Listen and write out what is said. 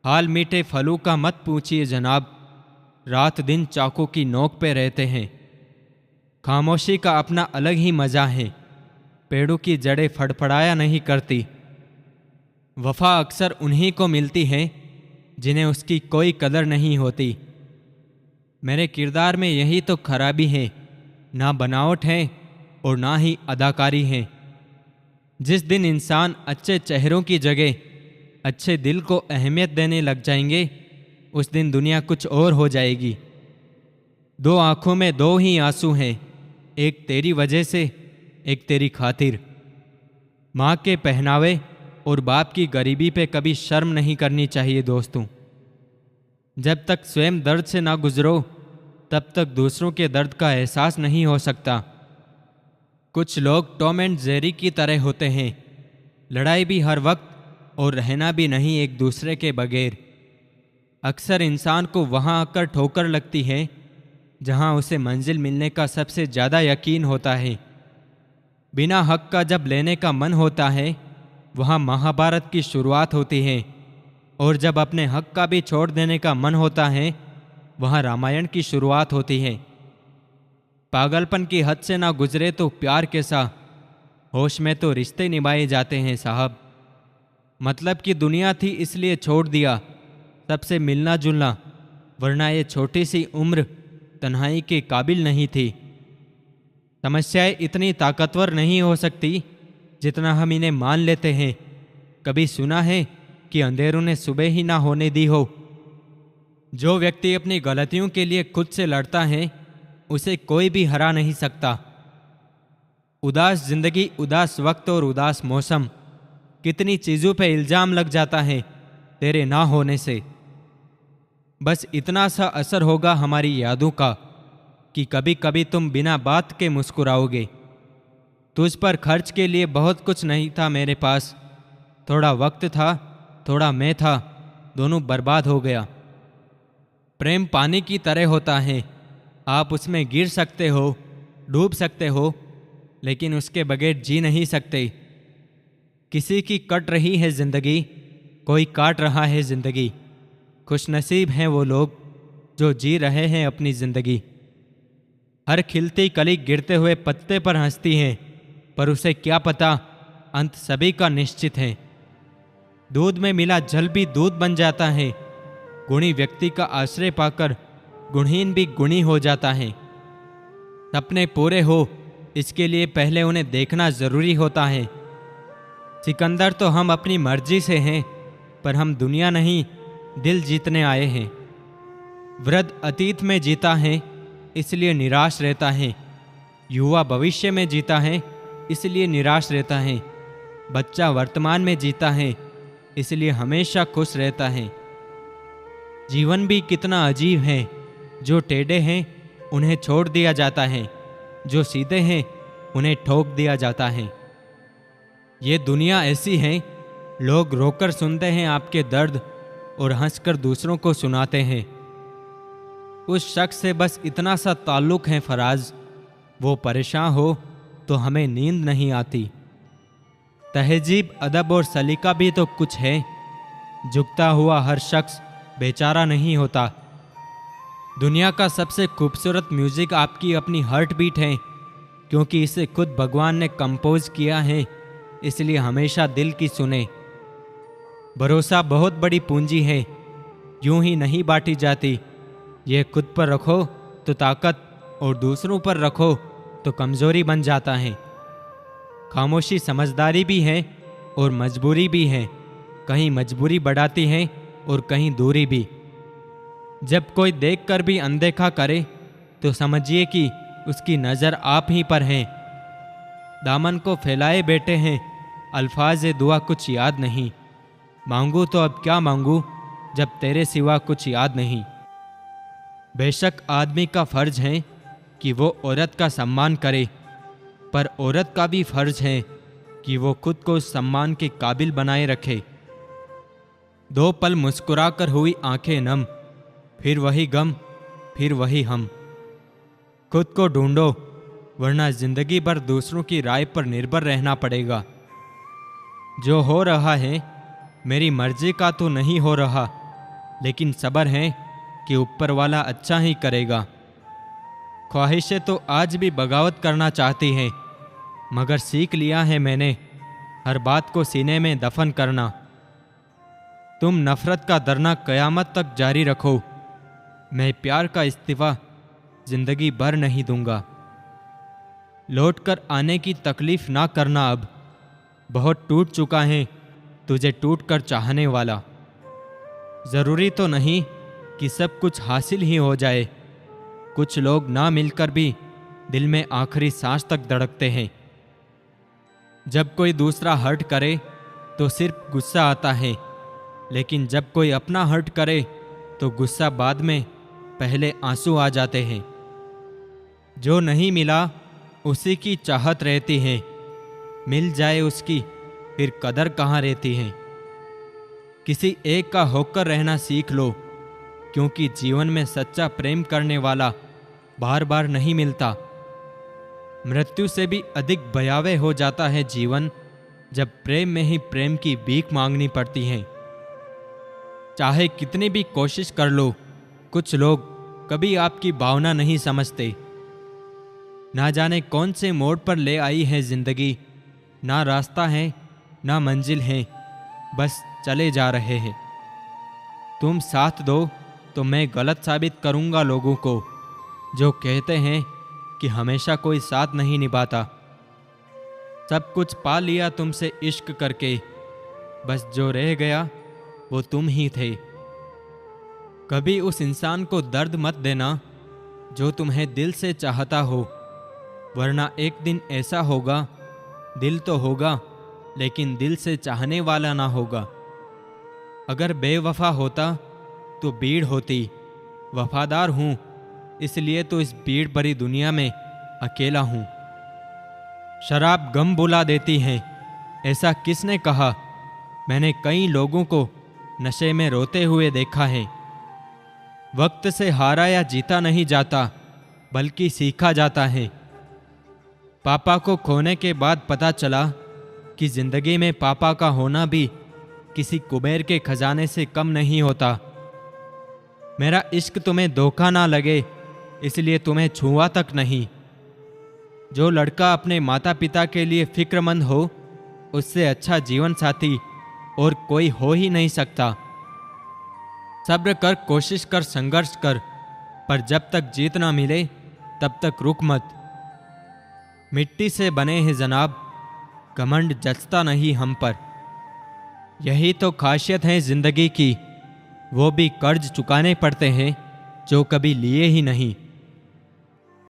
हाल मीठे फलों का मत पूछिए जनाब, रात दिन चाकू की नोक पे रहते हैं। खामोशी का अपना अलग ही मजा है, पेड़ों की जड़ें फड़फड़ाया नहीं करती। वफा अक्सर उन्हीं को मिलती है जिन्हें उसकी कोई कदर नहीं होती। मेरे किरदार में यही तो खराबी है, ना बनावट है और ना ही अदाकारी है। जिस दिन इंसान अच्छे चेहरों की जगह अच्छे दिल को अहमियत देने लग जाएंगे, उस दिन दुनिया कुछ और हो जाएगी। दो आंखों में दो ही आंसू हैं, एक तेरी वजह से, एक तेरी खातिर। माँ के पहनावे और बाप की गरीबी पे कभी शर्म नहीं करनी चाहिए दोस्तों। जब तक स्वयं दर्द से ना गुजरो, तब तक दूसरों के दर्द का एहसास नहीं हो सकता। कुछ लोग टॉम एंड जेरी की तरह होते हैं, लड़ाई भी हर वक्त और रहना भी नहीं एक दूसरे के बगैर। अक्सर इंसान को वहाँ आकर ठोकर लगती है जहाँ उसे मंजिल मिलने का सबसे ज़्यादा यकीन होता है। बिना हक का जब लेने का मन होता है, वहाँ महाभारत की शुरुआत होती है, और जब अपने हक का भी छोड़ देने का मन होता है, वहाँ रामायण की शुरुआत होती है। पागलपन की हद से ना गुजरे तो प्यार कैसा, होश में तो रिश्ते निभाए जाते हैं साहब। मतलब की दुनिया थी इसलिए छोड़ दिया सबसे मिलना जुलना, वरना ये छोटी सी उम्र तन्हाई के काबिल नहीं थी। समस्याएं इतनी ताकतवर नहीं हो सकती जितना हम इन्हें मान लेते हैं। कभी सुना है कि अंधेरों ने सुबह ही ना होने दी हो। जो व्यक्ति अपनी गलतियों के लिए खुद से लड़ता है, उसे कोई भी हरा नहीं सकता। उदास जिंदगी, उदास वक्त और उदास मौसम, कितनी चीज़ों पे इल्ज़ाम लग जाता है तेरे ना होने से। बस इतना सा असर होगा हमारी यादों का कि कभी कभी तुम बिना बात के मुस्कुराओगे। तुझ पर खर्च के लिए बहुत कुछ नहीं था मेरे पास, थोड़ा वक्त था, थोड़ा मैं था, दोनों बर्बाद हो गया। प्रेम पानी की तरह होता है, आप उसमें गिर सकते हो, डूब सकते हो, लेकिन उसके बगैर जी नहीं सकते। किसी की कट रही है जिंदगी, कोई काट रहा है जिंदगी। खुशनसीब हैं वो लोग जो जी रहे हैं अपनी जिंदगी। हर खिलती कली गिरते हुए पत्ते पर हंसती है, पर उसे क्या पता अंत सभी का निश्चित है। दूध में मिला जल भी दूध बन जाता है। गुणी व्यक्ति का आश्रय पाकर गुणहीन भी गुणी हो जाता है। सपने पूरे हो इसके लिए पहले उन्हें देखना जरूरी होता है। सिकंदर तो हम अपनी मर्जी से हैं, पर हम दुनिया नहीं दिल जीतने आए हैं। वृद्ध अतीत में जीता है इसलिए निराश रहता है, युवा भविष्य में जीता है इसलिए निराश रहता है, बच्चा वर्तमान में जीता है इसलिए हमेशा खुश रहता है। जीवन भी कितना अजीब है, जो टेढ़े हैं उन्हें छोड़ दिया जाता है, जो सीधे हैं उन्हें ठोक दिया जाता है। ये दुनिया ऐसी है, लोग रोकर सुनते हैं आपके दर्द और हंसकर दूसरों को सुनाते हैं। उस शख्स से बस इतना सा ताल्लुक है फराज, वो परेशान हो तो हमें नींद नहीं आती। तहजीब, अदब और सलीका भी तो कुछ है। झुकता हुआ हर शख्स बेचारा नहीं होता। दुनिया का सबसे खूबसूरत म्यूजिक आपकी अपनी हार्ट बीट है, क्योंकि इसे खुद भगवान ने कंपोज किया है, इसलिए हमेशा दिल की सुने। भरोसा बहुत बड़ी पूंजी है, यूं ही नहीं बांटी जाती। यह खुद पर रखो तो ताकत और दूसरों पर रखो तो कमजोरी बन जाता है। खामोशी समझदारी भी है और मजबूरी भी है, कहीं मजबूरी बढ़ाती है और कहीं दूरी भी। जब कोई देखकर भी अनदेखा करे तो समझिए कि उसकी नज़र आप ही पर है। दामन को फैलाए बैठे हैं, अल्फाज दुआ कुछ याद नहीं। मांगू तो अब क्या मांगू जब तेरे सिवा कुछ याद नहीं। बेशक आदमी का फर्ज है कि वो औरत का सम्मान करे, पर औरत का भी फर्ज है कि वो खुद को सम्मान के काबिल बनाए रखे। दो पल मुस्कुराकर हुई आंखें नम, फिर वही गम, फिर वही हम। खुद को ढूंढो, वरना जिंदगी भर दूसरों की राय पर निर्भर रहना पड़ेगा। जो हो रहा है मेरी मर्जी का तो नहीं हो रहा, लेकिन सब्र है कि ऊपर वाला अच्छा ही करेगा। ख्वाहिशें तो आज भी बगावत करना चाहती हैं, मगर सीख लिया है मैंने हर बात को सीने में दफन करना। तुम नफरत का धरना कयामत तक जारी रखो, मैं प्यार का इस्तीफा जिंदगी भर नहीं दूंगा। लौट कर आने की तकलीफ ना करना, अब बहुत टूट चुका है तुझे टूट कर चाहने वाला। ज़रूरी तो नहीं कि सब कुछ हासिल ही हो जाए, कुछ लोग ना मिलकर भी दिल में आखिरी सांस तक धड़कते हैं। जब कोई दूसरा हर्ट करे तो सिर्फ गुस्सा आता है, लेकिन जब कोई अपना हर्ट करे तो गुस्सा बाद में, पहले आंसू आ जाते हैं। जो नहीं मिला उसी की चाहत रहती है, मिल जाए उसकी फिर कदर कहाँ रहती है। किसी एक का होकर रहना सीख लो, क्योंकि जीवन में सच्चा प्रेम करने वाला बार बार नहीं मिलता। मृत्यु से भी अधिक भयावह हो जाता है जीवन, जब प्रेम में ही प्रेम की भीख मांगनी पड़ती है। चाहे कितनी भी कोशिश कर लो, कुछ लोग कभी आपकी भावना नहीं समझते। ना जाने कौन से मोड़ पर ले आई है जिंदगी, ना रास्ता है ना मंजिल है, बस चले जा रहे हैं। तुम साथ दो तो मैं गलत साबित करूंगा लोगों को जो कहते हैं कि हमेशा कोई साथ नहीं निभाता। सब कुछ पा लिया तुमसे इश्क करके, बस जो रह गया वो तुम ही थे। कभी उस इंसान को दर्द मत देना जो तुम्हें दिल से चाहता हो, वरना एक दिन ऐसा होगा, दिल तो होगा लेकिन दिल से चाहने वाला ना होगा। अगर बेवफा होता तो भीड़ होती, वफादार हूं इसलिए तो इस भीड़ भरी दुनिया में अकेला हूं। शराब गम बुला देती है, ऐसा किसने कहा? मैंने कई लोगों को नशे में रोते हुए देखा है। वक्त से हारा या जीता नहीं जाता, बल्कि सीखा जाता है। पापा को खोने के बाद पता चला कि जिंदगी में पापा का होना भी किसी कुबेर के खजाने से कम नहीं होता। मेरा इश्क तुम्हें धोखा ना लगे इसलिए तुम्हें छुआ तक नहीं। जो लड़का अपने माता पिता के लिए फिक्रमंद हो, उससे अच्छा जीवन साथी और कोई हो ही नहीं सकता। सब्र कर, कोशिश कर, संघर्ष कर, पर जब तक जीत ना मिले तब तक रुक मत। मिट्टी से बने हैं जनाब, घमंड जचता नहीं हम पर। यही तो खासियत है जिंदगी की, वो भी कर्ज चुकाने पड़ते हैं जो कभी लिए ही नहीं।